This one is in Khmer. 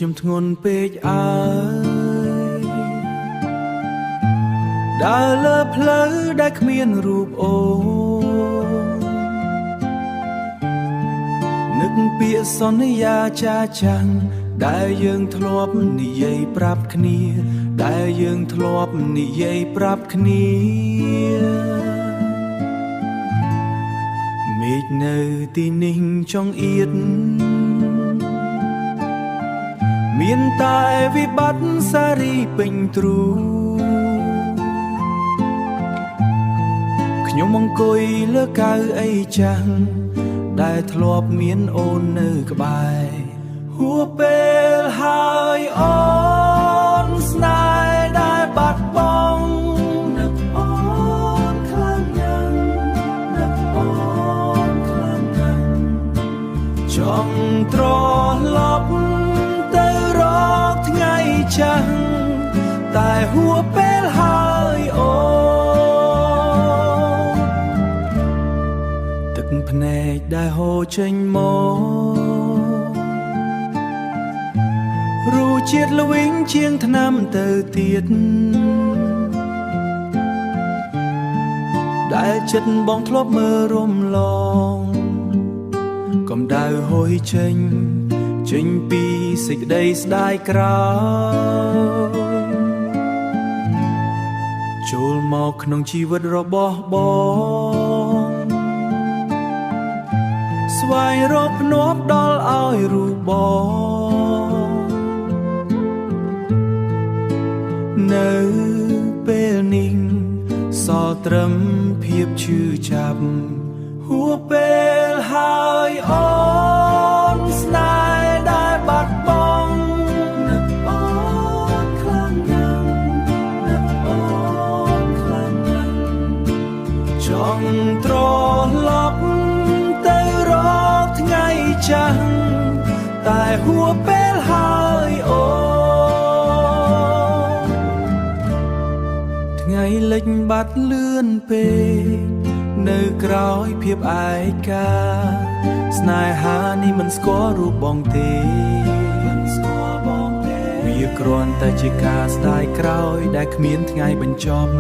ខ្ញុំធ្ងន់ពេកអើយដើរលើផ្លូវដែលគ្មានរូបអូននឹកពាក្យសន្យាចាចាំងដែលយើងធ្លាប់និយាយប្រាប់គ្នាដែលយើងធ្លាប់និយាយប្រាប់គ្នាមេឃនៅទីនេះចង់អៀតមានតែវិបត្តិសារីពេញទ្រូខ្ញុំអង្គុយលើកៅអីចាំងដែលធ្លាប់មានអូននៅក្បែរហួសពេលហើយអូនស្នេហ៍ដែលបាត់បង់នឹកអូនខ្លាំងណាស់នឹកអូនខ្លាំងណាស់ចង់ត្រឡប់ទៅរកថ្ងៃចាំងតែហួសពេលហើយអូនទឹកភ្នែកដែលហូរចេញមករសជាតិល្វីងជាងថ្នាំទៅទៀតដែលចិត្តបងធ្លាប់មើលរំលងកម្ដៅហុយចេញពីសេចក្តីស្ដាយក្រោយចូលមកក្នុងជីវិតរបស់បងស្វែងរកភ្នាប់ដល់ឲ្យរូបបងនៅពេលនេះសល់ត្រឹមភាពឈឺចាប់ហួសពេលហើយអូនស្នេហ៍ដែលបាត់បង់នឹកអូនខ្លាំងណាស់នឹកអូនខ្លាំងណាស់ចង់ត្រឡប់ទៅរកថ្ងៃចាំងតែហួសពេលហើយអូថ្ងៃលិចបាត់លឿនពេកនៅក្រោយភាពឯកាស្នេហានេះមិនស្គាល់រូបបងទេវាគ្រាន់តែជាការស្ដាយក្រោយដែលគ្មានថ្ងៃបញ្ចប់